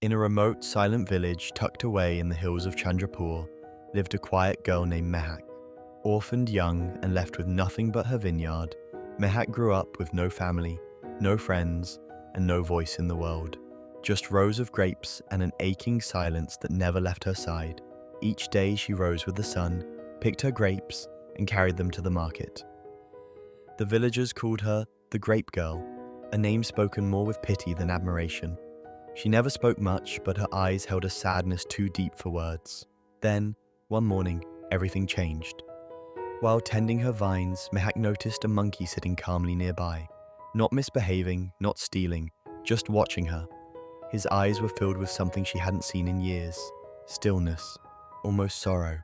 In a remote, silent village tucked away in the hills of Chandrapur lived a quiet girl named Mehak. Orphaned young and left with nothing but her vineyard, Mehak grew up with no family, no friends, and no voice in the world. Just rows of grapes and an aching silence that never left her side. Each day she rose with the sun, picked her grapes, and carried them to the market. The villagers called her the Grape Girl, a name spoken more with pity than admiration. She never spoke much, but her eyes held a sadness too deep for words. Then, one morning, everything changed. While tending her vines, Mehak noticed a monkey sitting calmly nearby, not misbehaving, not stealing, just watching her. His eyes were filled with something she hadn't seen in years. Stillness, almost sorrow.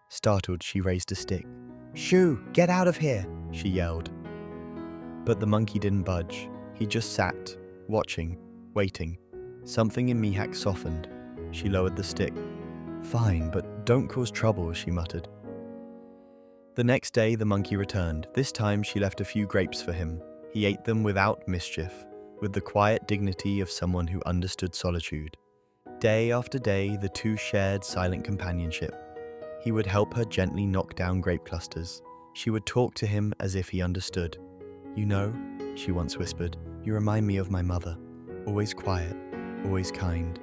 Startled, she raised a stick. "Shoo, get out of here!" she yelled. But the monkey didn't budge. He just sat, watching, waiting. Something in Mehak softened. She lowered the stick. "Fine, but don't cause trouble," she muttered. The next day, the monkey returned. This time, she left a few grapes for him. He ate them without mischief, with the quiet dignity of someone who understood solitude. Day after day, the two shared silent companionship. He would help her gently knock down grape clusters. She would talk to him as if he understood. "You know," she once whispered, "you remind me of my mother. Always quiet, always kind."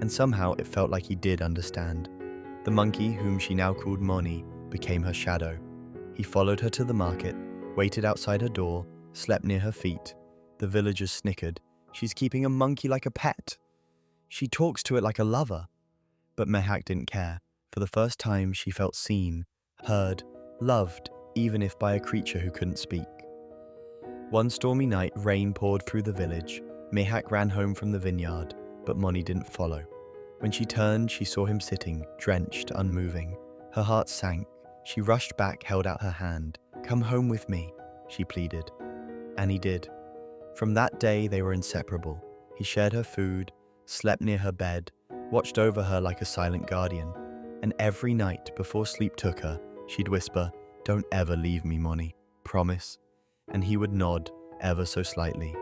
And somehow it felt like he did understand. The monkey, whom she now called Moni, became her shadow. He followed her to the market, waited outside her door, slept near her feet. The villagers snickered. "She's keeping a monkey like a pet. She talks to it like a lover." But Mehak didn't care. For the first time, she felt seen, heard, loved, even if by a creature who couldn't speak. One stormy night, rain poured through the village. Mehak ran home from the vineyard, but Moni didn't follow. When she turned, she saw him sitting, drenched, unmoving. Her heart sank. She rushed back, held out her hand. "Come home with me," she pleaded. And he did. From that day, they were inseparable. He shared her food, slept near her bed, watched over her like a silent guardian. And every night, before sleep took her, she'd whisper, "Don't ever leave me, Moni. Promise?" And he would nod, ever so slightly.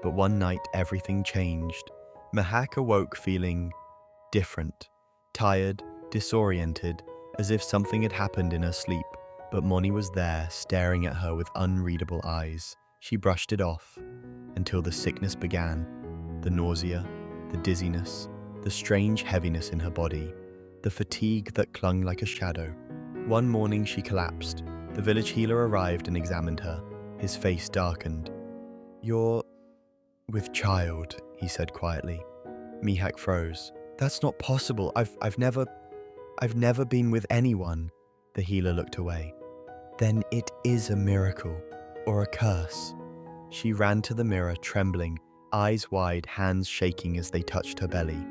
But one night, everything changed. Mehak awoke feeling different, tired, disoriented, as if something had happened in her sleep. But Moni was there, staring at her with unreadable eyes. She brushed it off, until the sickness began. The nausea, the dizziness, the strange heaviness in her body, the fatigue that clung like a shadow. One morning she collapsed. The village healer arrived and examined her. His face darkened. "You're with child," he said quietly. Mehak froze. "That's not possible. I've never been with anyone." The healer looked away. "Then it is a miracle, or a curse." She ran to the mirror, trembling, eyes wide, hands shaking as they touched her belly.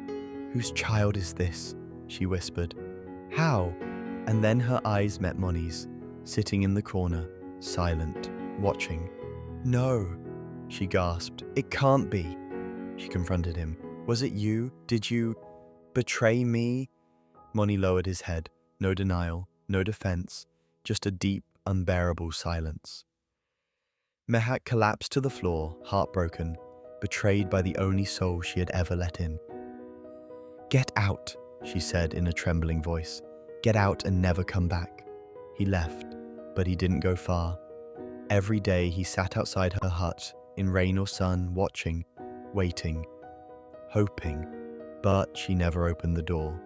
"Whose child is this?" she whispered. "How?" And then her eyes met Moni's, sitting in the corner, silent, watching. "No," she gasped. "It can't be." She confronted him. "Was it you? Did you betray me?" Moni lowered his head. No denial, no defense, just a deep, unbearable silence. Mehak collapsed to the floor, heartbroken, betrayed by the only soul she had ever let in. "Get out," she said in a trembling voice. "Get out and never come back." He left, but he didn't go far. Every day he sat outside her hut, in rain or sun, watching, waiting, hoping, but she never opened the door.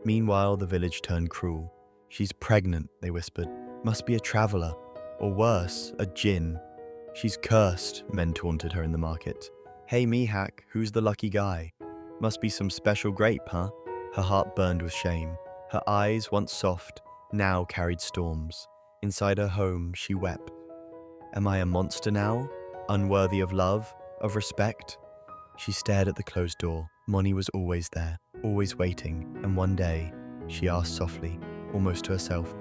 Meanwhile, the village turned cruel. "She's pregnant," they whispered. "Must be a traveler, or worse, a djinn. She's cursed," men taunted her in the market. "Hey Mehak, who's the lucky guy? Must be some special grape, huh?" Her heart burned with shame. Her eyes, once soft, now carried storms. Inside her home, she wept. "Am I a monster now? Unworthy of love, of respect?" She stared at the closed door. Moni was always there, always waiting, and one day, she asked softly, almost to herself,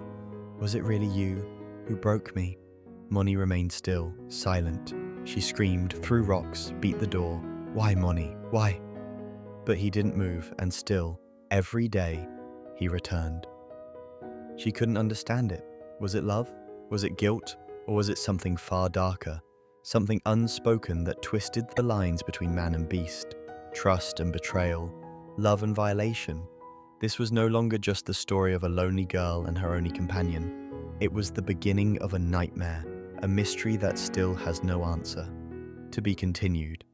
"Was it really you who broke me?" Moni remained still, silent. She screamed, threw rocks, beat the door. "Why, Moni? Why?" But he didn't move, and still, every day, he returned. She couldn't understand it. Was it love? Was it guilt? Or was it something far darker? Something unspoken that twisted the lines between man and beast, trust and betrayal, love and violation. This was no longer just the story of a lonely girl and her only companion. It was the beginning of a nightmare, a mystery that still has no answer. To be continued.